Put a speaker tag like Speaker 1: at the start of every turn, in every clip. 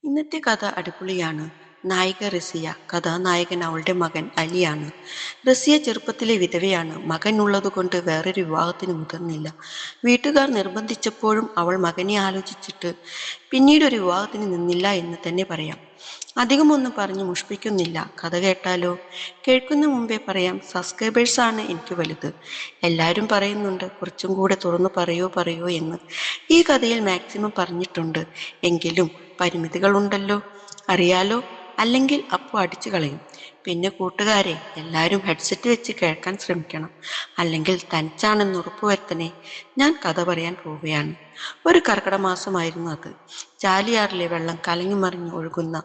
Speaker 1: ഇന്നത്തെ കഥ അടിപൊളിയാണ്. നായിക റസിയ, കഥാനായകൻ അവളുടെ മകൻ അലിയാണ്. റസിയ ചെറുപ്പത്തിലെ വിധവയാണ്. മകൻ ഉള്ളതുകൊണ്ട് വേറൊരു വിവാഹത്തിന് മുതിർന്നില്ല. വീട്ടുകാർ നിർബന്ധിച്ചപ്പോഴും അവൾ മകനെ ആലോചിച്ചിട്ട് പിന്നീട് ഒരു വിവാഹത്തിന് നിന്നില്ല എന്ന് തന്നെ പറയാം. അധികമൊന്നും പറഞ്ഞു മുഷിപ്പിക്കുന്നില്ല. കഥ കേട്ടാലോ? കേൾക്കുന്ന മുമ്പേ പറയാം, സബ്സ്ക്രൈബേഴ്സാണ് എനിക്ക് വലുത്. എല്ലാവരും പറയുന്നുണ്ട് കുറച്ചും കൂടെ തുറന്നു പറയോ പറയോ എന്ന്. ഈ കഥയിൽ മാക്സിമം പറഞ്ഞിട്ടുണ്ട്. എങ്കിലും പരിമിതികളുണ്ടല്ലോ. അറിയാലോ? അല്ലെങ്കിൽ അപ്പോൾ അടിച്ചു കളയും. പിന്നെ കൂട്ടുകാരെ, എല്ലാവരും ഹെഡ്സെറ്റ് വെച്ച് കേൾക്കാൻ ശ്രമിക്കണം. അല്ലെങ്കിൽ തനിച്ചാണെന്ന് ഉറപ്പുവരുത്തണേ. ഞാൻ കഥ പറയാൻ പോവുകയാണ്. ഒരു കർക്കിട മാസമായിരുന്നു അത്. ചാലിയാറിലെ വെള്ളം കലങ്ങിമറിഞ്ഞ് ഒഴുകുന്ന,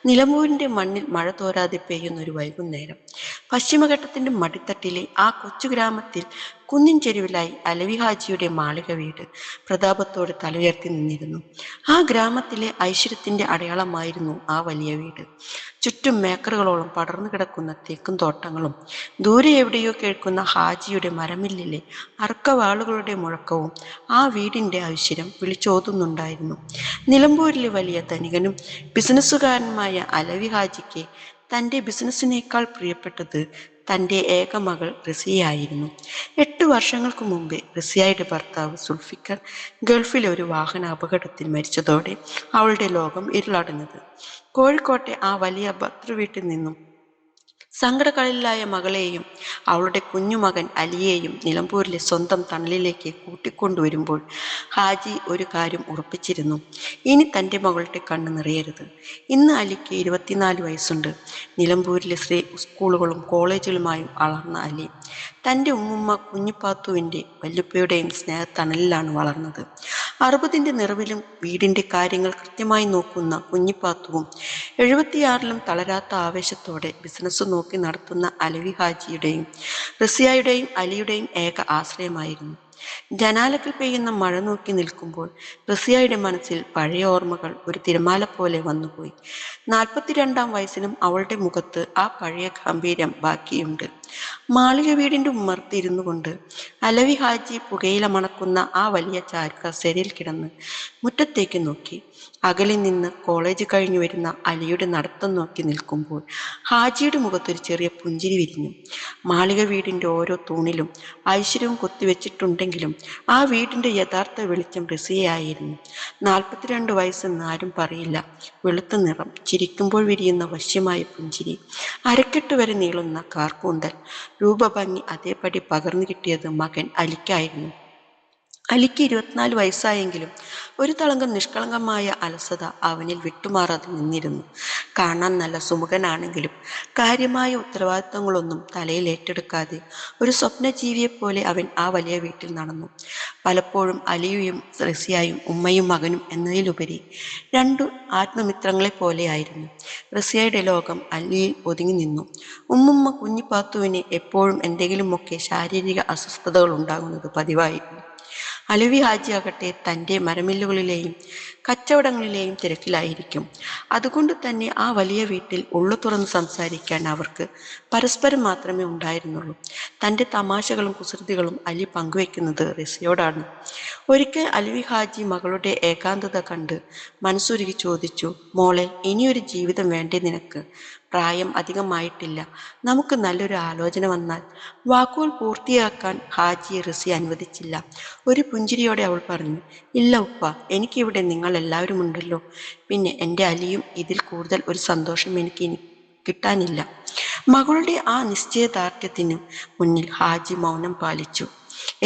Speaker 1: നിലമ്പൂരിന്റെ മണ്ണിൽ മഴ തോരാതെ പെയ്യുന്ന ഒരു വൈകുന്നേരം. പശ്ചിമഘട്ടത്തിന്റെ മടിത്തട്ടിലെ ആ കൊച്ചു ഗ്രാമത്തിൽ കുന്നിൻ ചെരുവിലായി അലവി ഹാജിയുടെ മാളിക വീട് പ്രതാപത്തോടെ തലയുയർത്തി നിന്നിരുന്നു. ആ ഗ്രാമത്തിലെ ഐശ്വര്യത്തിന്റെ അടയാളമായിരുന്നു ആ വലിയ വീട്. ചുറ്റും മേക്കറുകളോളം പടർന്നു കിടക്കുന്ന തേക്കും തോട്ടങ്ങളും, ദൂരെ എവിടെയോ കേൾക്കുന്ന ഹാജിയുടെ മരമില്ലിലെ അർക്കവാളുകളുടെ മുഴക്കവും ആ വീടിന്റെ ഐശ്വര്യം വിളിച്ചോതുന്നുണ്ടായിരുന്നു. നിലമ്പൂരിലെ വലിയ ധനികനും ബിസിനസ്സുകാരനുമായ അലവി ഹാജിക്ക് തൻ്റെ ബിസിനസ്സിനേക്കാൾ പ്രിയപ്പെട്ടത് തൻ്റെ ഏക മകൾ റസിയയായിരുന്നു. 8 വർഷങ്ങൾക്ക് മുമ്പ് റസിയയുടെ ഭർത്താവ് സുൽഫിക്കർ ഗൾഫിലെ ഒരു വാഹന അപകടത്തിൽ മരിച്ചതോടെ അവളുടെ ലോകം ഇരുളടഞ്ഞത്. കോഴിക്കോട്ടെ ആ വലിയ ഭർതൃവീട്ടിൽ നിന്നും സങ്കടകളിലായ മകളെയും അവളുടെ കുഞ്ഞുമകൻ അലിയെയും നിലമ്പൂരിലെ സ്വന്തം തണലിലേക്ക് കൂട്ടിക്കൊണ്ടുവരുമ്പോൾ ഹാജി ഒരു കാര്യം ഉറപ്പിച്ചിരുന്നു. ഇനി തൻ്റെ മകളുടെ കണ്ണ് നിറയരുത്. ഇന്ന് അലിക്ക് 24 വയസ്സുണ്ട്. നിലമ്പൂരിലെ സ്കൂളുകളും കോളേജുകളുമായും വളർന്ന അലി തൻ്റെ ഉമ്മുമ്മ കുഞ്ഞിപ്പാത്തുവിൻ്റെ വല്ലുപ്പയുടെയും സ്നേഹത്തണലിലാണ് വളർന്നത്. 60ന്റെ നിറവിലും വീടിൻ്റെ കാര്യങ്ങൾ കൃത്യമായി നോക്കുന്ന കുഞ്ഞിപ്പാത്തുവും 76ലും തളരാത്ത ആവേശത്തോടെ ബിസിനസ് നോക്കി നടത്തുന്ന അലവി ഹാജിയുടെയും റസിയയുടെയും അലിയുടെയും ഏക ആശ്രയമായിരുന്നു. ജനാലക്കിൽ പെയ്യുന്ന മഴ നോക്കി നിൽക്കുമ്പോൾ റസിയയുടെ മനസ്സിൽ പഴയ ഓർമ്മകൾ ഒരു തിരമാല പോലെ വന്നുപോയി. 42ാം വയസ്സിലും അവളുടെ മുഖത്ത് ആ പഴയ ഗാംഭീര്യം ബാക്കിയുണ്ട്. മാളിക വീടിന്റെ ഉമ്മർത്തിരുന്നു കൊണ്ട് അലവി ഹാജി പുകയില മണക്കുന്ന ആ വലിയ ചാരുകസേരയിൽ കിടന്ന് മുറ്റത്തേക്ക് നോക്കി. അകലെ നിന്ന് കോളേജ് കഴിഞ്ഞു വരുന്ന അലിയുടെ നടത്തം നോക്കി നിൽക്കുമ്പോൾ ഹാജിയുടെ മുഖത്തൊരു ചെറിയ പുഞ്ചിരി വിരിഞ്ഞു. മാളിക വീടിന്റെ ഓരോ തൂണിലും ഐശ്വര്യവും കൊത്തിവെച്ചിട്ടുണ്ടെങ്കിലും ആ വീടിന്റെ യഥാർത്ഥ വെളിച്ചം റസിയയായിരുന്നു. 42 വയസ്സെന്ന് ആരും പറയില്ല. വെളുത്ത നിറം, ചിരിക്കുമ്പോൾ വിരിയുന്ന വശ്യമായ പുഞ്ചിരി, അരക്കെട്ട് വരെ നീളുന്ന കാർക്കൂന്തൽ, രൂപഭംഗി അതേപടി പകർന്നു കിട്ടിയത് മകൻ അലിക്കായിരുന്നു. അലിക്ക് 24 വയസ്സായെങ്കിലും ഒരു തളങ്കം നിഷ്കളങ്കമായ അലസത അവനിൽ വിട്ടുമാറാതെ നിന്നിരുന്നു. കാണാൻ നല്ല സുമുഖനാണെങ്കിലും കാര്യമായ ഉത്തരവാദിത്തങ്ങളൊന്നും തലയിൽ ഏറ്റെടുക്കാതെ ഒരു സ്വപ്നജീവിയെപ്പോലെ അവൻ ആ വലിയ വീട്ടിൽ നടന്നു. പലപ്പോഴും അലിയും റസിയയും ഉമ്മയും മകനും എന്നതിലുപരി രണ്ടു ആത്മമിത്രങ്ങളെ പോലെയായിരുന്നു. റസിയയുടെ ലോകം അലിയിൽ ഒതുങ്ങി നിന്നു. ഉമ്മുമ്മ കുഞ്ഞിപ്പാത്തുവിന് എപ്പോഴും എന്തെങ്കിലുമൊക്കെ ശാരീരിക അസ്വസ്ഥതകൾ ഉണ്ടാകുന്നത് പതിവായിരുന്നു. അലവി ഹാജിയാകട്ടെ തൻ്റെ മരമില്ലുകളിലെയും കച്ചവടങ്ങളിലെയും തിരക്കിലായിരിക്കും. അതുകൊണ്ട് തന്നെ ആ വലിയ വീട്ടിൽ ഉള്ളു തുറന്ന് സംസാരിക്കാൻ അവർക്ക് പരസ്പരം മാത്രമേ ഉണ്ടായിരുന്നുള്ളൂ. തൻ്റെ തമാശകളും കുസൃതികളും അലി പങ്കുവെക്കുന്നത് റസിയോടാണ്. ഒരിക്കൽ അലവി ഹാജി മകളുടെ ഏകാന്തത കണ്ട് മനസ്സുരുകി ചോദിച്ചു, മോളെ, ഇനിയൊരു ജീവിതം വേണ്ടേ നിനക്ക്? പ്രായം അധികമായിട്ടില്ല. നമുക്ക് നല്ലൊരു ആലോചന വന്നാൽ. വാക്കുകൾ പൂർത്തിയാക്കാൻ ഹാജിയെ റസി അനുവദിച്ചില്ല. ഒരു പുഞ്ചിരിയോടെ അവൾ പറഞ്ഞു, ഇല്ല ഉപ്പ, എനിക്കിവിടെ നിങ്ങൾ എല്ലാവരും ഉണ്ടല്ലോ. പിന്നെ എൻ്റെ അലിയും. ഇതിൽ കൂടുതൽ ഒരു സന്തോഷം എനിക്ക് ഇനി കിട്ടാനില്ല. മകളുടെ ആ നിശ്ചയദാർഢ്യത്തിന് മുന്നിൽ ഹാജി മൗനം പാലിച്ചു.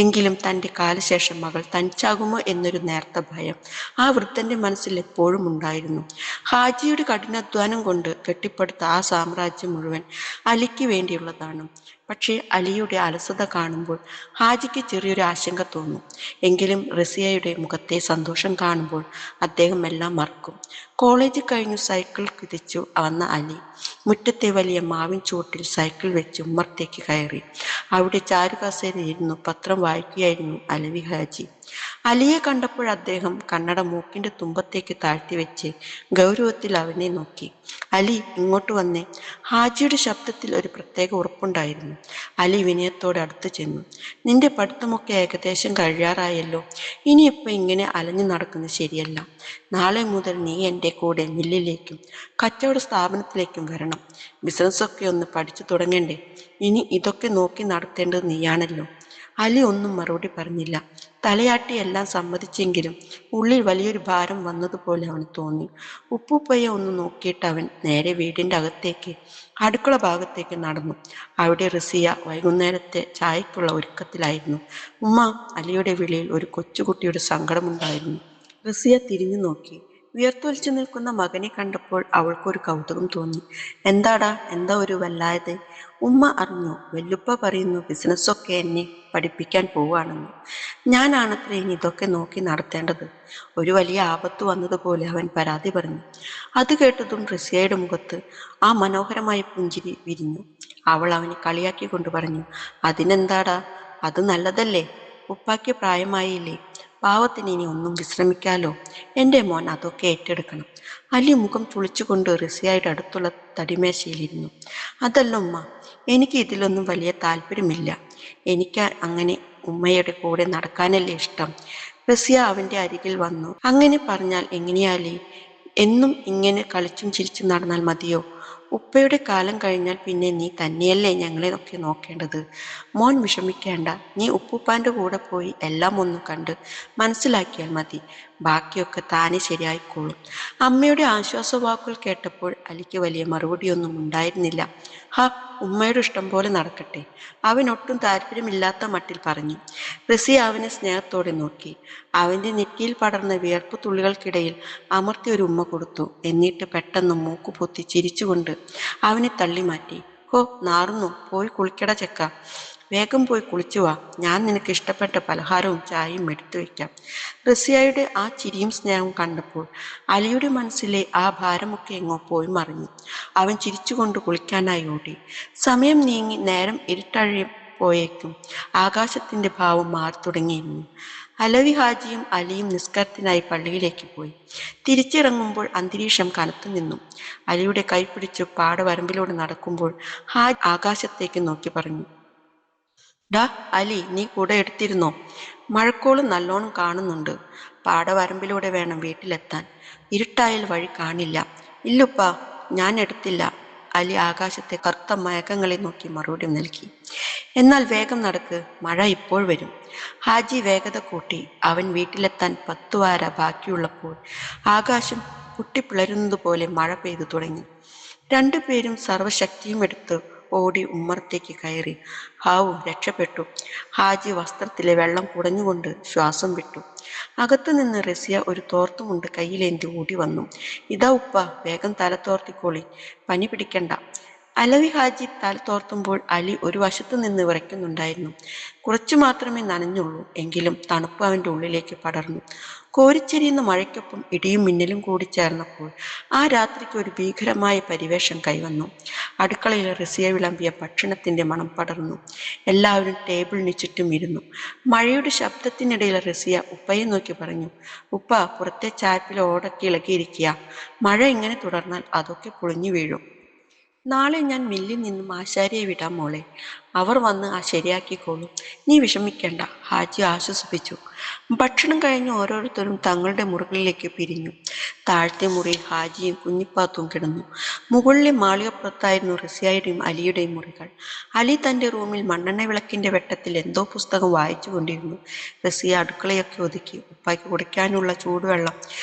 Speaker 1: എങ്കിലും തൻ്റെ കാലശേഷം മകൾ തനിച്ചാകുമോ എന്നൊരു നേർത്ത ഭയം ആ വൃദ്ധന്റെ മനസ്സിൽ എപ്പോഴും ഉണ്ടായിരുന്നു. ഹാജിയുടെ കഠിനാധ്വാനം കൊണ്ട് കെട്ടിപ്പടുത്ത ആ സാമ്രാജ്യം മുഴുവൻ അലിക്ക് വേണ്ടിയുള്ളതാണ്. പക്ഷേ അലിയുടെ അലസത കാണുമ്പോൾ ഹാജിക്ക് ചെറിയൊരു ആശങ്ക തോന്നും. എങ്കിലും റസിയയുടെ മുഖത്തെ സന്തോഷം കാണുമ്പോൾ അദ്ദേഹം എല്ലാം മറക്കും. കോളേജ് കഴിഞ്ഞു സൈക്കിൾ കുതിച്ചു വന്ന അലി മുറ്റത്തെ വലിയ മാവിൻ ചുവട്ടിൽ സൈക്കിൾ വെച്ച് ഉമ്മറത്തേക്ക് കയറി. അവിടെ ചാരുകസേരയിൽ ഇരുന്നു പത്രം വായിക്കുകയായിരുന്നു അലവി ഹാജി. അലിയെ കണ്ടപ്പോൾ അദ്ദേഹം കണ്ണട മൂക്കിന്റെ തുമ്പത്തേക്ക് താഴ്ത്തിവെച്ച് ഗൗരവത്തിൽ അവനെ നോക്കി. അലി, ഇങ്ങോട്ട് വന്നേ. ഹാജിയുടെ ശബ്ദത്തിൽ ഒരു പ്രത്യേക ഉറപ്പുണ്ടായിരുന്നു. അലി വിനയത്തോടെ അടുത്തു ചെന്നു. നിന്റെ പഠിത്തമൊക്കെ ഏകദേശം കഴിയാറായല്ലോ. ഇനിയിപ്പോൾ ഇങ്ങനെ അലഞ്ഞു നടക്കുന്നത് ശരിയല്ല. നാളെ മുതൽ നീ എൻ്റെ കൂടെ മില്ലിലേക്കും കച്ചവട സ്ഥാപനത്തിലേക്കും വരണം. ബിസിനസ്സൊക്കെ ഒന്ന് പഠിച്ചു തുടങ്ങണ്ടേ? ഇനി ഇതൊക്കെ നോക്കി നടത്തേണ്ടത് നീയാണല്ലോ. അലി ഒന്നും മറുപടി പറഞ്ഞില്ല. തലയാട്ടി എല്ലാം സമ്മതിച്ചെങ്കിലും ഉള്ളിൽ വലിയൊരു ഭാരം വന്നതുപോലെ അവന് തോന്നി. ഉപ്പുപ്പയെ ഒന്ന് നോക്കിയിട്ട് അവൻ നേരെ വീടിന്റെ അകത്തേക്ക്, അടുക്കള ഭാഗത്തേക്ക് നടന്നു. അവിടെ റിസിയ വൈകുന്നേരത്തെ ചായക്കുള്ള ഒരുക്കത്തിലായിരുന്നു. ഉമ്മ! അലിയുടെ വിളിയിൽ ഒരു കൊച്ചുകുട്ടിയുടെ സങ്കടമുണ്ടായിരുന്നു. റിസിയ തിരിഞ്ഞു നോക്കി. വിയർത്തൊലിച്ചു നിൽക്കുന്ന മകനെ കണ്ടപ്പോൾ അവൾക്കൊരു കൗതുകം തോന്നി. എന്താടാ, എന്താ ഒരു വല്ലാതെ? ഉമ്മ അറിഞ്ഞു. വല്ലുപ്പ പറയുന്നു ബിസിനസ്സൊക്കെ എന്നെ പഠിപ്പിക്കാൻ പോവുകയാണെന്ന്. ഞാനാണത്രേ ഇനി ഇതൊക്കെ നോക്കി നടത്തേണ്ടത്. ഒരു വലിയ ആപത്ത് വന്നതുപോലെ അവൻ പരാതി പറഞ്ഞു. അത് കേട്ടതും റിസിയയുടെ മുഖത്ത് ആ മനോഹരമായ പുഞ്ചിരി വിരിഞ്ഞു. അവൾ അവനെ കളിയാക്കിക്കൊണ്ട് പറഞ്ഞു, അതിനെന്താടാ, അത് നല്ലതല്ലേ. ഉപ്പാക്ക് പ്രായമായില്ലേ? പാവത്തിന് ഇനി ഒന്നും വിശ്രമിക്കാലോ. എൻ്റെ മോൻ അതൊക്കെ ഏറ്റെടുക്കണം. അലി മുഖം ചുളിച്ചുകൊണ്ട് റിസിയയുടെ അടുത്തുള്ള തടിമേശയിലിരുന്നു. അതല്ല ഉമ്മ, എനിക്ക് ഇതിലൊന്നും വലിയ താല്പര്യമില്ല. എനിക്ക് അങ്ങനെ ഉമ്മയുടെ കൂടെ നടക്കാനല്ലേ ഇഷ്ടം. റസിയ അവന്റെ അരികിൽ വന്നു. അങ്ങനെ പറഞ്ഞാൽ എങ്ങനെയാലേ? എന്നും ഇങ്ങനെ കളിച്ചും ചിരിച്ചും നടന്നാൽ മതിയോ? ഉപ്പയുടെ കാലം കഴിഞ്ഞാൽ പിന്നെ നീ തന്നെയല്ലേ ഞങ്ങളെ ഒക്കെ നോക്കേണ്ടത്. മോൻ വിഷമിക്കേണ്ട. നീ ഉപ്പുപ്പാന്റെ കൂടെ പോയി എല്ലാം ഒന്ന് കണ്ട് മനസ്സിലാക്കിയാൽ മതി. ബാക്കിയൊക്കെ താനെ ശരിയായിക്കോളും. അമ്മയുടെ ആശ്വാസവാക്കുകൾ കേട്ടപ്പോൾ അലിക്ക് വലിയ മറുപടിയൊന്നും ഉണ്ടായിരുന്നില്ല. ഹാ, ഉമ്മയുടെ ഇഷ്ടം പോലെ നടക്കട്ടെ, അവനൊട്ടും താല്പര്യമില്ലാത്ത മട്ടിൽ പറഞ്ഞു. റസിയ അവനെ സ്നേഹത്തോടെ നോക്കി. അവന്റെ നെറ്റിയിൽ പടർന്ന വിയർപ്പ് തുള്ളികൾക്കിടയിൽ അമർത്തി ഒരു ഉമ്മ കൊടുത്തു. എന്നിട്ട് പെട്ടെന്ന് മൂക്കുപൊത്തി ചിരിച്ചുകൊണ്ട് അവനെ തള്ളി മാറ്റി. ഹോ, നാറുന്നു. പോയി കുളിക്കട ചെക്ക. വേഗം പോയി കുളിച്ചു വാ. ഞാൻ നിനക്ക് ഇഷ്ടപ്പെട്ട പലഹാരവും ചായയും എടുത്തു വെക്കാം. റസിയയുടെ ആ ചിരിയും സ്നേഹവും കണ്ടപ്പോൾ അലിയുടെ മനസ്സിലെ ആ ഭാരമൊക്കെ എങ്ങോ പോയി മറിഞ്ഞു. അവൻ ചിരിച്ചുകൊണ്ട് കുളിക്കാനായി ഓടി. സമയം നീങ്ങി നേരം ഇരുട്ടഴിപ്പോയേക്കും ആകാശത്തിന്റെ ഭാവം മാറി തുടങ്ങിയിരുന്നു. അലവി ഹാജിയും അലിയും നിസ്കാരത്തിനായി പള്ളിയിലേക്ക് പോയി. തിരിച്ചിറങ്ങുമ്പോൾ അന്തരീക്ഷം കനത്തു നിന്നു. അലിയുടെ കൈ പിടിച്ച് പാടവരമ്പിലൂടെ നടക്കുമ്പോൾ ഹാജി ആകാശത്തേക്ക് നോക്കി പറഞ്ഞു, ഡാ അലി, നീ കൂടെ എടുത്തിരുന്നോ? മഴക്കോള് നല്ലോണം കാണുന്നുണ്ട്. പാടവരമ്പിലൂടെ വേണം വീട്ടിലെത്താൻ. ഇരുട്ടായാൽ വഴി കാണില്ല. ഇല്ലുപ്പാ, ഞാൻ എടുത്തില്ല. അലി ആകാശത്തെ കറുത്ത മേഘങ്ങളെ നോക്കി മറുപടി നൽകി. എന്നാൽ വേഗം നടക്ക്, മഴ ഇപ്പോൾ വരും. ഹാജി വേഗത കൂട്ടി. അവൻ വീട്ടിലെത്താൻ 10 വാര ബാക്കിയുള്ളപ്പോൾ ആകാശം പൊട്ടിപ്പിളരുന്നത് പോലെ മഴ പെയ്തു തുടങ്ങി. രണ്ടുപേരും സർവശക്തിയും എടുത്ത് ഓടി ഉമ്മറത്തേക്ക് കയറി. ഹാവു, രക്ഷപ്പെട്ടു. ഹാജി വസ്ത്രത്തിലെ വെള്ളം കുടഞ്ഞുകൊണ്ട് ശ്വാസം വിട്ടു. അകത്തുനിന്ന് റസിയ ഒരു തോർത്തുമുണ്ട് കയ്യിലേന്തി ഓടി വന്നു. ഇതാ ഉപ്പ, വേഗം തല തോർത്തിക്കോളി, പനി പിടിക്കണ്ട. അലവി ഹാജി തല തോർത്തുമ്പോൾ അലി ഒരു വശത്തു നിന്ന് വിറയ്ക്കുന്നുണ്ടായിരുന്നു. കുറച്ചു മാത്രമേ നനഞ്ഞുള്ളൂ. എങ്കിലും തണുപ്പ് അവന്റെ ഉള്ളിലേക്ക് പടർന്നു. കോരിച്ചെരിയുന്ന മഴയ്ക്കൊപ്പം ഇടിയും മിന്നലും കൂടി ചേർന്നപ്പോൾ ആ രാത്രിക്ക് ഒരു ഭീകരമായ പരിവേഷം കൈവന്നു. അടുക്കളയിൽ റസിയ വിളമ്പിയ ഭക്ഷണത്തിന്റെ മണം പടർന്നു. എല്ലാവരും ടേബിളിന് ചുറ്റും ഇരുന്നു. മഴയുടെ ശബ്ദത്തിനിടയിൽ റസിയ ഉപ്പയെ നോക്കി പറഞ്ഞു, ഉപ്പ, പുറത്തെ ചായപ്പിലെ ഓടൊക്കെ ഇളകിയിരിക്കുക. മഴ ഇങ്ങനെ തുടർന്നാൽ അതൊക്കെ പൊളിഞ്ഞു വീഴും. നാളെ ഞാൻ മില്ലിൽ നിന്നും ആശാരിയെ വിടാം മോളെ. അവർ വന്ന് ആ ശരിയാക്കിക്കോളും. നീ വിഷമിക്കേണ്ട, ഹാജി ആശ്വസിപ്പിച്ചു. ഭക്ഷണം കഴിഞ്ഞ് ഓരോരുത്തരും തങ്ങളുടെ മുറികളിലേക്ക് പിരിഞ്ഞു. താഴത്തെ മുറിയിൽ ഹാജിയും കുഞ്ഞിപ്പാത്തും കിടന്നു. മുകളിലെ മാളികപ്പുറത്തായിരുന്നു റസിയയുടെയും അലിയുടെയും മുറികൾ. അലി തന്റെ റൂമിൽ മണ്ണെണ്ണ വിളക്കിന്റെ വെട്ടത്തിൽ എന്തോ പുസ്തകം വായിച്ചു കൊണ്ടിരുന്നു. റസിയ അടുക്കളയൊക്കെ ഒതുക്കി ഉപ്പായ്ക്ക് കുടിക്കാനുള്ള ചൂടുവെള്ളം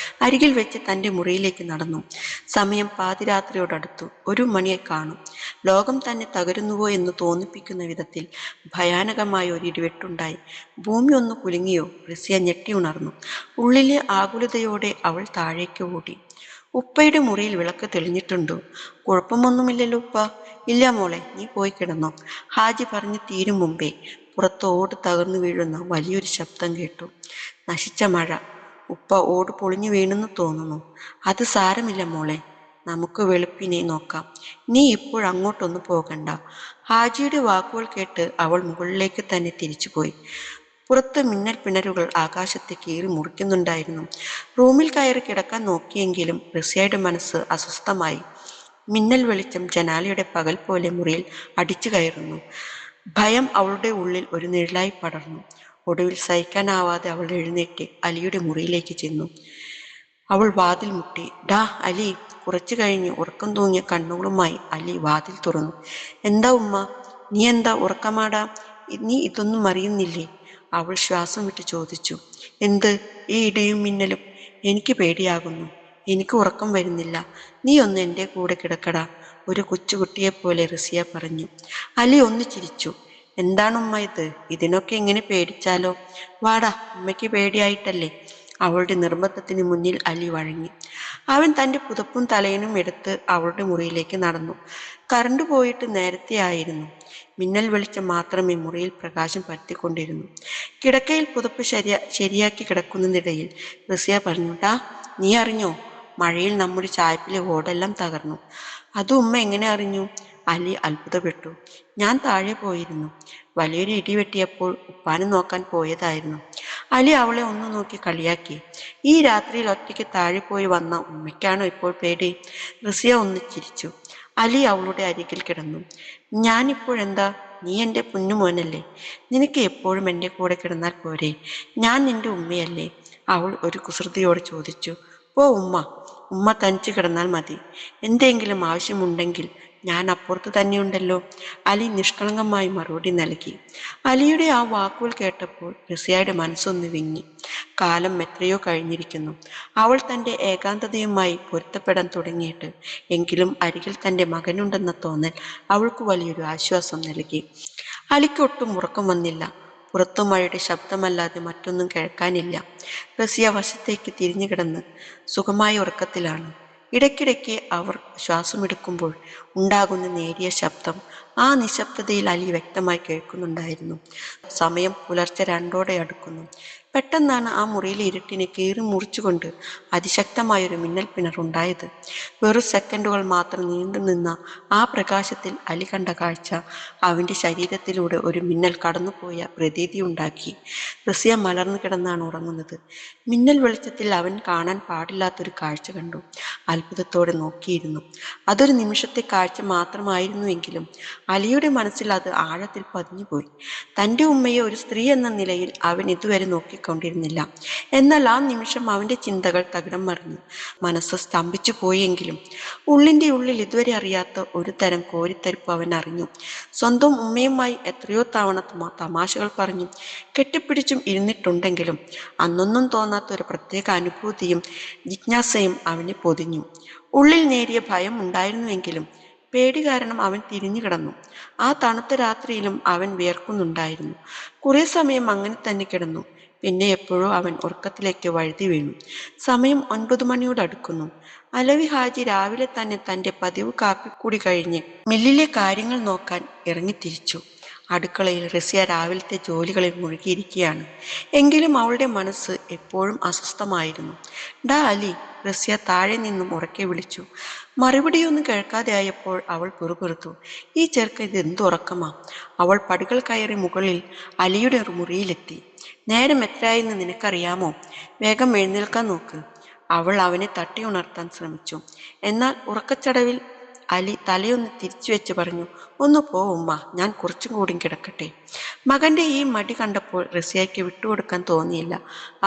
Speaker 1: അരികിൽ വെച്ച് തന്റെ മുറിയിലേക്ക് നടന്നു. സമയം പാതിരാത്രിയോടടുത്തു. 1 മണിയെ കാണും. ലോകം തന്നെ തകരുന്നുവോ എന്ന് തോന്നിപ്പിക്കുന്ന വിധത്തിൽ ഭയാനകമായ ഒരു ഇടിവെട്ടുണ്ടായി. ഭൂമി ഒന്ന് കുലുങ്ങിയോ? റസിയ ഞെട്ടി ഉണർന്നു. ഉള്ളിലെ ആകുലതയോടെ അവൾ താഴേക്ക് ഓടി. ഉപ്പയുടെ മുറിയിൽ വിളക്ക് തെളിഞ്ഞിട്ടുണ്ടോ? കുഴപ്പമൊന്നുമില്ലല്ലോ ഉപ്പ. ഇല്ല മോളെ, നീ പോയി കിടന്നോ. ഹാജി പറഞ്ഞു തീരും മുമ്പേ പുറത്ത് ഓട് തകർന്നു വീഴുന്ന വലിയൊരു ശബ്ദം കേട്ടു. നശിച്ച മഴ. ഉപ്പ, ഓട് പൊളിഞ്ഞു വീണെന്ന് തോന്നുന്നു. അത് സാരമില്ല മോളെ, നമുക്ക് വെളുപ്പിനെ നോക്കാം. നീ ഇപ്പോഴങ്ങോട്ടൊന്നും പോകണ്ട. ഹാജിയുടെ വാക്കുകൾ കേട്ട് അവൾ മുകളിലേക്ക് തന്നെ തിരിച്ചുപോയി. പുറത്ത് മിന്നൽ പിണരുകൾ ആകാശത്തെ കീറി മുറിക്കുന്നുണ്ടായിരുന്നു. റൂമിൽ കയറി കിടക്കാൻ നോക്കിയെങ്കിലും റസിയയുടെ മനസ്സ് അസ്വസ്ഥമായി. മിന്നൽ വെളിച്ചം ജനാലയുടെ പകൽ പോലെ മുറിയിൽ അടിച്ചു കയറുന്നു. ഭയം അവളുടെ ഉള്ളിൽ ഒരു നിഴലായി പടർന്നു. ഒടുവിൽ സഹിക്കാനാവാതെ അവൾ എഴുന്നേറ്റ് അലിയുടെ മുറിയിലേക്ക് ചെന്നു. അവൾ വാതിൽ മുട്ടി. ഡാ അലി! കുറച്ചു കഴിഞ്ഞ് ഉറക്കം തൂങ്ങിയ കണ്ണുകളുമായി അലി വാതിൽ തുറന്നു. എന്താ ഉമ്മ? നീ എന്താ ഉറക്കമാടാ? നീ ഇതൊന്നും അറിയുന്നില്ലേ? അവൾ ശ്വാസം വിട്ട് ചോദിച്ചു. എന്ത്? ഈ ഇടിയും മിന്നലും? എനിക്ക് പേടിയാകുന്നു. എനിക്ക് ഉറക്കം വരുന്നില്ല. നീ ഒന്ന് എൻ്റെ കൂടെ കിടക്കടാ, ഒരു കൊച്ചുകുട്ടിയെപ്പോലെ റസിയ പറഞ്ഞു. അലി ഒന്ന് ചിരിച്ചു. എന്താണുമ്മ ഇത്? ഇതിനൊക്കെ എങ്ങനെ പേടിച്ചാലോ? വാടാ, ഉമ്മയ്ക്ക് പേടിയായിട്ടല്ലേ? അവളുടെ നിർബന്ധത്തിന് മുന്നിൽ അലി വഴങ്ങി. അവൻ തൻ്റെ പുതപ്പും തലയനും എടുത്ത് അവളുടെ മുറിയിലേക്ക് നടന്നു. കറണ്ട് പോയിട്ട് നേരത്തെ ആയിരുന്നു. മിന്നൽ വെളിച്ചം മാത്രമേ മുറിയിൽ പ്രകാശം പരത്തിക്കൊണ്ടിരുന്നു. കിടക്കയിൽ പുതപ്പ് ശരിയാക്കി കിടക്കുന്നതിനിടയിൽ റസിയ പറഞ്ഞു. ടാ, നീ അറിഞ്ഞോ? മഴയിൽ നമ്മുടെ ചായപ്പിലെ ഓടെല്ലാം തകർന്നു. അത് ഉമ്മ എങ്ങനെ അറിഞ്ഞു? അലി അത്ഭുതപ്പെട്ടു. ഞാൻ താഴെ പോയിരുന്നു. വലിയൊരു ഇടി വെട്ടിയപ്പോൾ ഉപ്പാനെ നോക്കാൻ പോയതായിരുന്നു. അലി അവളെ ഒന്ന് നോക്കി കളിയാക്കി. ഈ രാത്രിയിൽ ഒറ്റയ്ക്ക് താഴെ പോയി വന്ന ഉമ്മയ്ക്കാണോ ഇപ്പോൾ പേടി? റസിയ ഒന്ന് ചിരിച്ചു. അലി അവളുടെ അരികിൽ കിടന്നു. ഞാനിപ്പോഴെന്താ? നീ എൻ്റെ പൊന്നുമോനല്ലേ? നിനക്ക് എപ്പോഴും എൻ്റെ കൂടെ കിടന്നാൽ പോരെ? ഞാൻ നിന്റെ ഉമ്മയല്ലേ? അവൾ ഒരു കുസൃതിയോടെ ചോദിച്ചു. ഓ ഉമ്മ, ഉമ്മ തനിച്ച് കിടന്നാൽ മതി. എന്തെങ്കിലും ആവശ്യമുണ്ടെങ്കിൽ ഞാൻ അപ്പുറത്ത് തന്നെയുണ്ടല്ലോ. അലി നിഷ്കളങ്കമായി മറുപടി നൽകി. അലിയുടെ ആ വാക്കുകൾ കേട്ടപ്പോൾ റസിയയുടെ മനസ്സൊന്ന് വിങ്ങി. കാലം എത്രയോ കഴിഞ്ഞിരിക്കുന്നു. അവൾ തൻ്റെ ഏകാന്തതയുമായി പൊരുത്തപ്പെടാൻ തുടങ്ങിയിട്ട്. എങ്കിലും അരികിൽ തൻ്റെ മകനുണ്ടെന്ന തോന്നൽ അവൾക്ക് വലിയൊരു ആശ്വാസം നൽകി. അലിക്ക് ഒട്ടും ഉറക്കം വന്നില്ല. പുറത്തു മഴയുടെ ശബ്ദമല്ലാതെ മറ്റൊന്നും കേൾക്കാനില്ല. റസിയ വശത്തേക്ക് തിരിഞ്ഞു കിടന്ന് സുഖമായ ഉറക്കത്തിലാണ്. ഇടയ്ക്കിടയ്ക്ക് അവർ ശ്വാസമെടുക്കുമ്പോൾ ഉണ്ടാകുന്ന നേരിയ ശബ്ദം ആ നിശബ്ദതയിൽ അലി വ്യക്തമായി കേൾക്കുന്നുണ്ടായിരുന്നു. സമയം പുലർച്ചെ 2 അടുക്കുന്നു. പെട്ടെന്നാണ് ആ മുറിയിലെ ഇരുട്ടിനെ കീറി മുറിച്ചുകൊണ്ട് അതിശക്തമായൊരു മിന്നൽ പിണറുണ്ടായത്. വെറും സെക്കൻഡുകൾ മാത്രം നീണ്ടുനിന്ന ആ പ്രകാശത്തിൽ അലി കണ്ട കാഴ്ച അവൻ്റെ ശരീരത്തിലൂടെ ഒരു മിന്നൽ കടന്നുപോയ പ്രതീതിയുണ്ടാക്കി. റസിയ മലർന്നു കിടന്നാണ് ഉറങ്ങുന്നത്. മിന്നൽ വെളിച്ചത്തിൽ അവൻ കാണാൻ പാടില്ലാത്തൊരു കാഴ്ച കണ്ടു. അത്ഭുതത്തോടെ നോക്കിയിരുന്നു. അതൊരു നിമിഷത്തെ കാഴ്ച മാത്രമായിരുന്നുവെങ്കിലും അലിയുടെ മനസ്സിൽ അത് ആഴത്തിൽ പതിഞ്ഞുപോയി. തൻ്റെ ഉമ്മയെ ഒരു സ്ത്രീ എന്ന നിലയിൽ അവൻ ഇതുവരെ നോക്കിക്കൊണ്ടിരുന്നില്ല. എന്നാൽ ആ നിമിഷം അവൻ്റെ ചിന്തകൾ തകിടം മറിഞ്ഞു. മനസ്സ് സ്തംഭിച്ചു പോയെങ്കിലും ഉള്ളിൻ്റെ ഉള്ളിൽ ഇതുവരെ അറിയാത്ത ഒരു തരം കോരിത്തരിപ്പ് അവൻ അറിഞ്ഞു. സ്വന്തം ഉമ്മയുമായി എത്രയോ തവണ തമാശകൾ പറഞ്ഞും കെട്ടിപ്പിടിച്ചും ഇരുന്നിട്ടുണ്ടെങ്കിലും അന്നൊന്നും തോന്നാത്ത ഒരു പ്രത്യേക അനുഭൂതിയും ജിജ്ഞാസയും അവനെ പൊതിഞ്ഞു. ഉള്ളിൽ നേരിയ ഭയം ഉണ്ടായിരുന്നുവെങ്കിലും പേടി കാരണം അവൻ തിരിഞ്ഞു കിടന്നു. ആ തണുത്ത രാത്രിയിലും അവൻ വിയർക്കുന്നുണ്ടായിരുന്നു. കുറെ സമയം അങ്ങനെ തന്നെ കിടന്നു. പിന്നെ എപ്പോഴോ അവൻ ഉറക്കത്തിലേക്ക് വഴുതി വീണു. സമയം 9 മണിയോട് അടുക്കുന്നു. അലവി ഹാജി രാവിലെ തന്നെ തൻ്റെ പതിവ് കാപ്പിക്കൂടി കഴിഞ്ഞ് മില്ലിലെ കാര്യങ്ങൾ നോക്കാൻ ഇറങ്ങിത്തിരിച്ചു. അടുക്കളയിൽ റസിയ രാവിലത്തെ ജോലികളിൽ മുഴുകിയിരിക്കുകയാണ്. എങ്കിലും അവളുടെ മനസ്സ് എപ്പോഴും അസ്വസ്ഥമായിരുന്നു. ഡാ അലി! റസിയ താഴെ നിന്നും ഉറക്കെ വിളിച്ചു. മറുപടിയൊന്നും കേൾക്കാതെ ആയപ്പോൾ അവൾ പിറുപിറുത്തു. ഈ ചെറുക്കൻ ഇത് എന്തുറക്കമാ? അവൾ പടികൾ കയറി മുകളിൽ അലിയുടെ മുറിയിലെത്തി. നേരം എത്രയായെന്ന് നിനക്കറിയാമോ? വേഗം എഴുന്നേൽക്കാൻ നോക്ക്. അവൾ അവനെ തട്ടി ഉണർത്താൻ ശ്രമിച്ചു. എന്നാൽ ഉറക്കച്ചടവിൽ അലി തലയൊന്ന് തിരിച്ചു വെച്ച് പറഞ്ഞു. ഒന്ന് പോ ഉമ്മ, ഞാൻ കുറച്ചും കൂടി കിടക്കട്ടെ. മകന്റെ ഈ മടി കണ്ടപ്പോൾ റസിയയ്ക്ക് വിട്ടുകൊടുക്കാൻ തോന്നിയില്ല.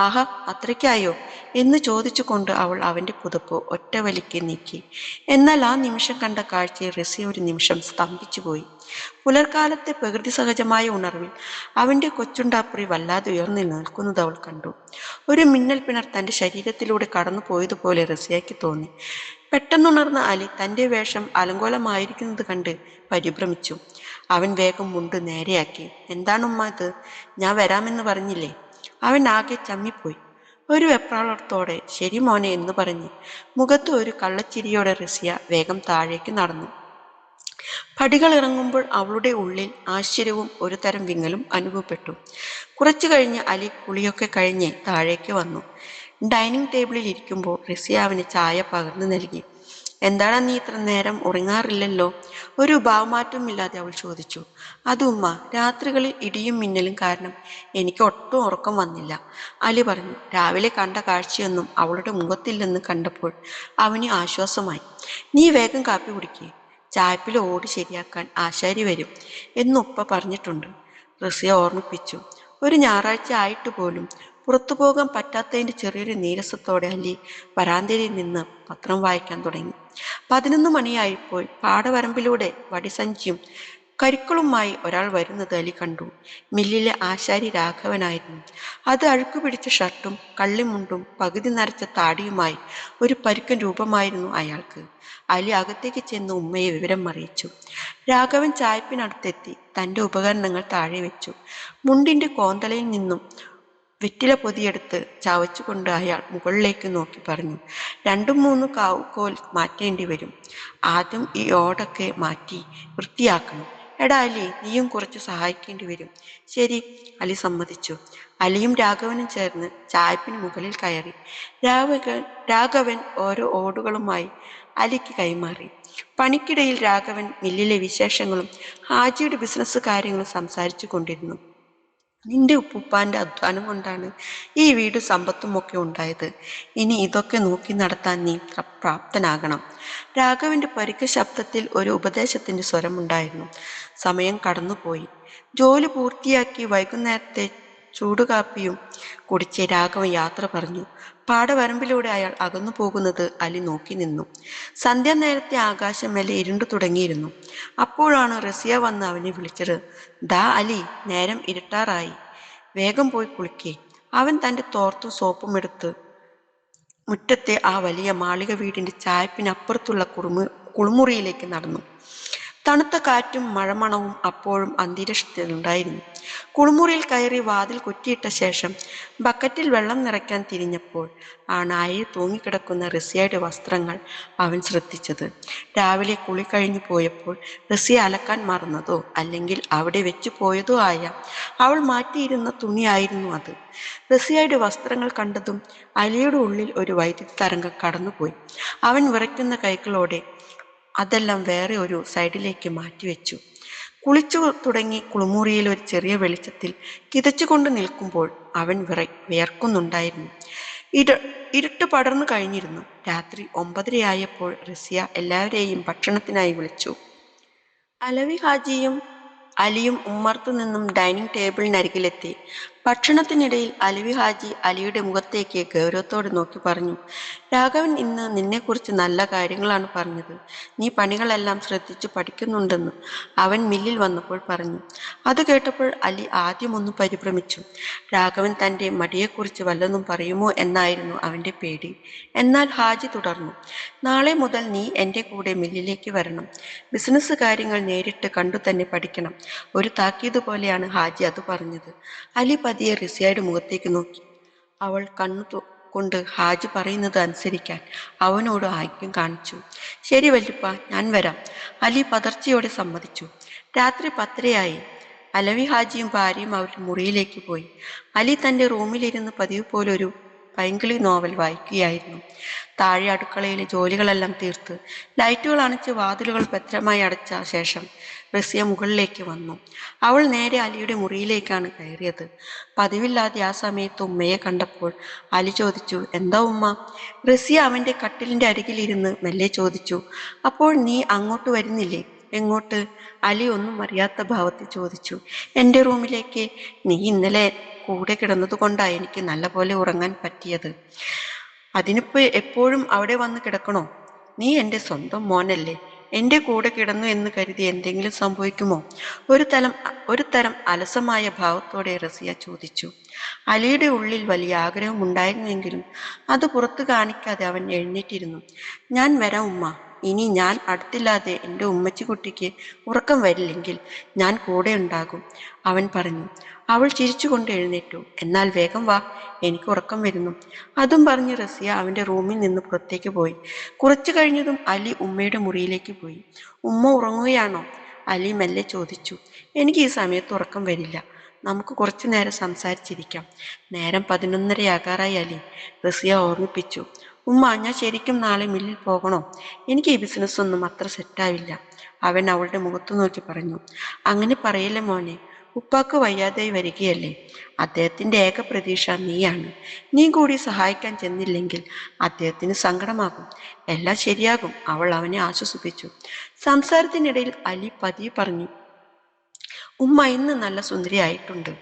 Speaker 1: ആഹാ, അത്രയ്ക്കായോ എന്ന് ചോദിച്ചുകൊണ്ട് അവൾ അവന്റെ പുതപ്പ് ഒറ്റ വലിക്ക് നീക്കി. എന്നാൽ ആ നിമിഷം കണ്ട കാഴ്ചയിൽ റസിയ ഒരു നിമിഷം സ്തംഭിച്ചുപോയി. പുലർക്കാലത്തെ പ്രകൃതി സഹജമായ ഉണർവിൽ അവന്റെ കൊച്ചുണ്ടാപ്പുറി വല്ലാതെ ഉയർന്നു നിൽക്കുന്നത് അവൾ കണ്ടു. ഒരു മിന്നൽ പിണർ തന്റെ ശരീരത്തിലൂടെ കടന്നു പോയതുപോലെ റസിയയ്ക്ക് തോന്നി. പെട്ടെന്നുണർന്ന അലി തന്റെ വേഷം അലങ്കോലമായിരിക്കുന്നത് കണ്ട് പരിഭ്രമിച്ചു. അവൻ വേഗം മുണ്ട് നേരെയാക്കി. എന്താണുമ്മ ഇത്? ഞാൻ വരാമെന്ന് പറഞ്ഞില്ലേ? അവൻ ആകെ ചമ്മിപ്പോയി. ഒരു വെപ്രാളത്തോടെ ശരി മോനെ എന്ന് പറഞ്ഞ് മുഖത്ത് ഒരു കള്ളച്ചിരിയോടെ റസിയ വേഗം താഴേക്ക് നടന്നു. പടികൾ ഇറങ്ങുമ്പോൾ അവളുടെ ഉള്ളിൽ ആശ്ചര്യവും ഒരു തരം വിങ്ങലും അനുഭവപ്പെട്ടു. കുറച്ചു കഴിഞ്ഞ് അലി കുളിയൊക്കെ കഴിഞ്ഞ് താഴേക്ക് വന്നു. ഡൈനിങ് ടേബിളിൽ ഇരിക്കുമ്പോൾ റസിയ അവന് ചായ പകർന്നു നൽകി. എന്താണ് നീ ഇത്ര നേരം ഉറങ്ങാറില്ലല്ലോ? ഒരു ഭാവമാറ്റവുമില്ലാതെ അവൾ ചോദിച്ചു. അത് ഉമ്മ, രാത്രികളിൽ ഇടിയും മിന്നലും കാരണം എനിക്ക് ഒട്ടും ഉറക്കം വന്നില്ല, അലി പറഞ്ഞു. രാവിലെ കണ്ട കാഴ്ചയൊന്നും അവളുടെ മുഖത്തില്ലെന്ന് കണ്ടപ്പോൾ അവന് ആശ്വാസമായി. നീ വേഗം കാപ്പി കുടിക്കേ, ചായപ്പിൽ ഓട് ശരിയാക്കാൻ ആശാരി വരും എന്ന് ഉപ്പ പറഞ്ഞിട്ടുണ്ട്, റസിയ ഓർമ്മിപ്പിച്ചു. ഒരു ഞായറാഴ്ച ആയിട്ട് പോലും പുറത്തു പോകാൻ പറ്റാത്തതിന്റെ ചെറിയൊരു നീരസത്തോടെ അലി വരാന്തയിൽ നിന്ന് പത്രം വായിക്കാൻ തുടങ്ങി. 11 മണിയായപ്പോൾ പാടവരമ്പിലൂടെ വടിസഞ്ചിയും കരിക്കളുമായി ഒരാൾ വരുന്നത് അലി കണ്ടു. മില്ലിലെ ആശാരി രാഘവനായിരുന്നു. അത് അഴുക്കുപിടിച്ച ഷർട്ടും കള്ളിമുണ്ടും പകുതി നരച്ച താടിയുമായി ഒരു പരുക്കൻ രൂപമായിരുന്നു അയാൾക്ക്. അലി അകത്തേക്ക് ചെന്ന് ഉമ്മയെ വിവരം അറിയിച്ചു. രാഘവൻ ചായപ്പിനടുത്തെത്തി തന്റെ ഉപകരണങ്ങൾ താഴെ വെച്ചു. മുണ്ടിന്റെ കോന്തലയിൽ നിന്നും വെറ്റില പൊതിയെടുത്ത് ചവച്ചുകൊണ്ട് അയാൾ മുകളിലേക്ക് നോക്കി പറഞ്ഞു. 2-3 കാവുകോൽ മാറ്റേണ്ടി വരും. ആദ്യം ഈ ഓടൊക്കെ മാറ്റി വൃത്തിയാക്കണം. എടാ അലി, നീയും കുറച്ച് സഹായിക്കേണ്ടി വരും. ശരി, അലി സമ്മതിച്ചു. അലിയും രാഘവനും ചേർന്ന് ചായപ്പിന് മുകളിൽ കയറി. രാഘവൻ ഓരോ ഓടുകളുമായി അലിക്ക് കൈമാറി. പണിക്കിടയിൽ രാഘവൻ മില്ലിലെ വിശേഷങ്ങളും ഹാജിയുടെ ബിസിനസ് കാര്യങ്ങളും സംസാരിച്ചു കൊണ്ടിരുന്നു. നിന്റെ ഉപ്പുപ്പാന്റെ അധ്വാനം കൊണ്ടാണ് ഈ വീട് സമ്പത്തും ഒക്കെ ഉണ്ടായത്. ഇനി ഇതൊക്കെ നോക്കി നടത്താൻ നീ പ്രാപ്തനാകണം. രാഘവന്റെ പരുക്ക ശബ്ദത്തിൽ ഒരു ഉപദേശത്തിന്റെ സ്വരമുണ്ടായിരുന്നു. സമയം കടന്നുപോയി. ജോലി പൂർത്തിയാക്കി വൈകുന്നേരത്തെ ചൂടുകാപ്പിയും കുടിച്ച് രാഘവൻ യാത്ര പറഞ്ഞു. പാടവരമ്പിലൂടെ അയാൾ അകന്നു പോകുന്നത് അലി നോക്കി നിന്നു. സന്ധ്യാനേരത്തെ ആകാശം മെല്ലെ ഇരുണ്ടു തുടങ്ങിയിരുന്നു. അപ്പോഴാണ് റസിയ വന്ന് അവനെ വിളിച്ചത്. ദാ അലി, നേരം ഇരുട്ടാറായി, വേഗം പോയി കുളിക്കേ. അവൻ തന്റെ തോർത്തും സോപ്പും എടുത്ത് മുറ്റത്തെ ആ വലിയ മാളിക വീടിന്റെ ചായപ്പിനപ്പുറത്തുള്ള കുളിമുറിയിലേക്ക് നടന്നു. തണുത്ത കാറ്റും മഴമണവും അപ്പോഴും അന്തരീക്ഷത്തിലുണ്ടായിരുന്നു. കുളിമുറിയിൽ കയറി വാതിൽ കുറ്റിയിട്ട ശേഷം ബക്കറ്റിൽ വെള്ളം നിറയ്ക്കാൻ തിരിഞ്ഞപ്പോൾ ആണ് അയയിൽ തൂങ്ങിക്കിടക്കുന്ന റസിയയുടെ വസ്ത്രങ്ങൾ അവൻ ശ്രദ്ധിച്ചത്. രാവിലെ കുളി കഴിഞ്ഞു പോയപ്പോൾ റസിയ അലക്കാൻ മറന്നതോ അല്ലെങ്കിൽ അവിടെ വെച്ചു പോയതോ ആയ അവൾ മാറ്റിയിരുന്ന തുണിയായിരുന്നു അത്. റസിയയുടെ വസ്ത്രങ്ങൾ കണ്ടതും അലിയുടെ ഉള്ളിൽ ഒരു വൈദ്യുതി തരംഗം കടന്നുപോയി. അവൻ വിറയ്ക്കുന്ന കൈകളോടെ അതെല്ലാം വേറെ ഒരു സൈഡിലേക്ക് മാറ്റിവെച്ചു. കുളിച്ചു തുടങ്ങി കുളിമുറിയിൽ ഒരു ചെറിയ വെളിച്ചത്തിൽ കിതച്ചുകൊണ്ട് നിൽക്കുമ്പോൾ അവൻ വിയർക്കുന്നുണ്ടായിരുന്നു. ഇരുട്ട് പടർന്നു കഴിഞ്ഞിരുന്നു. രാത്രി 9:30 റസിയ എല്ലാവരെയും ഭക്ഷണത്തിനായി വിളിച്ചു. അലവി ഹാജിയും അലിയും ഉമ്മർത്തു നിന്നും ഡൈനിങ് ടേബിളിനരികിലെത്തി. ഭക്ഷണത്തിനിടയിൽ അലവി ഹാജി അലിയുടെ മുഖത്തേക്ക് ഗൗരവത്തോടെ നോക്കി പറഞ്ഞു. രാഘവൻ ഇന്ന് നിന്നെക്കുറിച്ച് നല്ല കാര്യങ്ങളാണ് പറഞ്ഞത്. നീ പണികളെല്ലാം ശ്രദ്ധിച്ചു പഠിക്കുന്നുണ്ടെന്ന് അവൻ മില്ലിൽ വന്നപ്പോൾ പറഞ്ഞു. അത് കേട്ടപ്പോൾ അലി ആദ്യമൊന്ന് പരിഭ്രമിച്ചു. രാഘവൻ തന്റെ മടിയെക്കുറിച്ച് വല്ലതും പറയുമോ എന്നായിരുന്നു അവന്റെ പേടി. എന്നാൽ ഹാജി തുടർന്നു. നാളെ മുതൽ നീ എൻ്റെ കൂടെ മില്ലിലേക്ക് വരണം. ബിസിനസ് കാര്യങ്ങൾ നേരിട്ട് കണ്ടു തന്നെ പഠിക്കണം. ഒരു താക്കീത് പോലെയാണ് ഹാജി അത് പറഞ്ഞത്. അലി പതിയെ റിസിയയുടെ മുഖത്തേക്ക് നോക്കി. അവൾ കൊണ്ട് ഹാജി പറയുന്നത് അനുസരിക്കാൻ അവനോട് ആജ്ഞ കാണിച്ചു. ശരി വല്ലുപ്പ, ഞാൻ വരാം, അലി പതർച്ചയോടെ സമ്മതിച്ചു. രാത്രി 10:30 അലവി ഹാജിയും ഭാര്യയും അവരുടെ മുറിയിലേക്ക് പോയി. അലി തന്റെ റൂമിലിരുന്ന് പതിവ് പോലെ ഒരു പൈങ്കിളി നോവൽ വായിക്കുകയായിരുന്നു. താഴെ അടുക്കളയിലെ ജോലികളെല്ലാം തീർത്ത് ലൈറ്റുകൾ അണച്ച് വാതിലുകൾ ഭദ്രമായി അടച്ച ശേഷം റസിയ മുകളിലേക്ക് വന്നു. അവൾ നേരെ അലിയുടെ മുറിയിലേക്കാണ് കയറിയത്. പതിവില്ലാതെ ആ സമയത്ത് ഉമ്മയെ കണ്ടപ്പോൾ അലി ചോദിച്ചു, എന്താ ഉമ്മ? റസിയ അവന്റെ കട്ടിലിന്റെ അരികിലിരുന്ന് മെല്ലെ ചോദിച്ചു. അപ്പോൾ നീ അങ്ങോട്ട് വരുന്നില്ലേ? എങ്ങോട്ട്? അലി ഒന്നും അറിയാത്ത ഭാവത്തിൽ ചോദിച്ചു. എൻ്റെ റൂമിലേക്ക്. നീ ഇന്നലെ കൂടെ കിടന്നതുകൊണ്ടാണ് എനിക്ക് നല്ല പോലെ ഉറങ്ങാൻ പറ്റിയത്. അതിനിപ്പോ എപ്പോഴും അവിടെ വന്ന് കിടക്കണോ? നീ എൻ്റെ സ്വന്തം മോനല്ലേ. എൻ്റെ കൂടെ കിടന്നു എന്ന് കരുതി എന്തെങ്കിലും സംഭവിക്കുമോ? ഒരു തരം അലസമായ ഭാവത്തോടെ റസിയ ചോദിച്ചു. അലിയുടെ ഉള്ളിൽ വലിയ ആഗ്രഹമുണ്ടായിരുന്നെങ്കിലും അത് പുറത്തു കാണിക്കാതെ അവൻ എഴുന്നേറ്റിരുന്നു. ഞാൻ വരാം ഉമ്മ. ഇനി ഞാൻ അടുത്തില്ലാതെ എൻ്റെ ഉമ്മച്ചിക്കുട്ടിക്ക് ഉറക്കം വരില്ലെങ്കിൽ ഞാൻ കൂടെ ഉണ്ടാകും, അവൻ പറഞ്ഞു. അവൾ ചിരിച്ചുകൊണ്ട് എഴുന്നേറ്റു. എന്നാൽ വേഗം വാ, എനിക്ക് ഉറക്കം വരുന്നു. അതും പറഞ്ഞ് റസിയ അവന്റെ റൂമിൽ നിന്ന് പുറത്തേക്ക് പോയി. കുറച്ചു കഴിഞ്ഞതും അലി ഉമ്മയുടെ മുറിയിലേക്ക് പോയി. ഉമ്മ ഉറങ്ങുകയാണോ? അലി മെല്ലെ ചോദിച്ചു. എനിക്ക് ഈ സമയത്ത് ഉറക്കം വരില്ല. നമുക്ക് കുറച്ചു നേരം സംസാരിച്ചിരിക്കാം. നേരം 11:30 അലി, റസിയ ഓർമ്മിപ്പിച്ചു. ഉമ്മ, ഞാൻ ശരിക്കും നാളെ മില്ലിൽ പോകണോ? എനിക്ക് ഈ ബിസിനസ് ഒന്നും അത്ര സെറ്റാവില്ല. അവൻ അവളുടെ മുഖത്തു നോക്കി പറഞ്ഞു. അങ്ങനെ പറയില്ല മോനെ. ഉപ്പാക്ക് വയ്യാതായി വരികയല്ലേ. അദ്ദേഹത്തിന്റെ ഏക പ്രതീക്ഷ നീയാണ്. നീ കൂടി സഹായിക്കാൻ ചെന്നില്ലെങ്കിൽ അദ്ദേഹത്തിന് സങ്കടമാകും. എല്ലാം ശരിയാകും, അവൾ അവനെ ആശ്വസിപ്പിച്ചു. സംസാരത്തിനിടയിൽ അലി പതിയെ പറഞ്ഞു, ഉമ്മ ഇന്ന് നല്ല സുന്ദരിയായിട്ടുണ്ട്.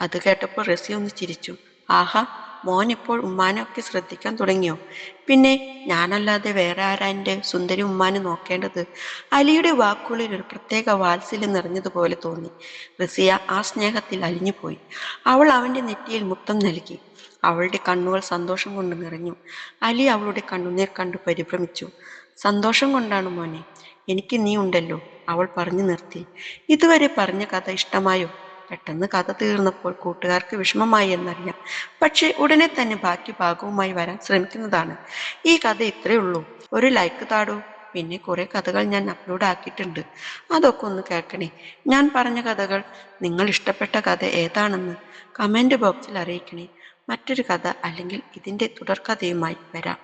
Speaker 1: അത് കേട്ടപ്പോൾ റസിയ ഒന്ന് ചിരിച്ചു. ആഹാ, മോൻ ഇപ്പോൾ ഉമ്മാനെ ഒക്കെ ശ്രദ്ധിക്കാൻ തുടങ്ങിയോ? പിന്നെ ഞാനല്ലാതെ വേറെ ആരാ എൻ്റെ സുന്ദരി ഉമ്മാനെ നോക്കേണ്ടത്? അലിയുടെ വാക്കുകളിൽ ഒരു പ്രത്യേക വാത്സല്യം നിറഞ്ഞതുപോലെ തോന്നി. റസിയ ആ സ്നേഹത്തിൽ അലിഞ്ഞുപോയി. അവൾ അവന്റെ നെറ്റിയിൽ മുത്തം നൽകി. അവളുടെ കണ്ണുകൾ സന്തോഷം കൊണ്ട് നിറഞ്ഞു. അലി അവളുടെ കണ്ണുനീർ കണ്ടു പരിഭ്രമിച്ചു. സന്തോഷം കൊണ്ടാണ് മോനെ, എനിക്ക് നീ ഉണ്ടല്ലോ, അവൾ പറഞ്ഞു നിർത്തി. ഇതുവരെ പറഞ്ഞ കഥ ഇഷ്ടമായോ? പെട്ടെന്ന് കഥ തീർന്നപ്പോൾ കൂട്ടുകാർക്ക് വിഷമമായി എന്നറിയാം. പക്ഷെ ഉടനെ തന്നെ ബാക്കി ഭാഗവുമായി വരാൻ ശ്രമിക്കുന്നതാണ്. ഈ കഥ ഇത്രയേ ഉള്ളൂ. ഒരു ലൈക്ക് താടൂ. പിന്നെ കുറെ കഥകൾ ഞാൻ അപ്ലോഡ് ആക്കിയിട്ടുണ്ട്, അതൊക്കെ ഒന്ന് കേൾക്കണേ. ഞാൻ പറഞ്ഞ കഥകൾ നിങ്ങൾ ഇഷ്ടപ്പെട്ട കഥ ഏതാണെന്ന് കമന്റ് ബോക്സിൽ അറിയിക്കണേ. മറ്റൊരു കഥ അല്ലെങ്കിൽ ഇതിന്റെ തുടർക്കഥയുമായി വരാം.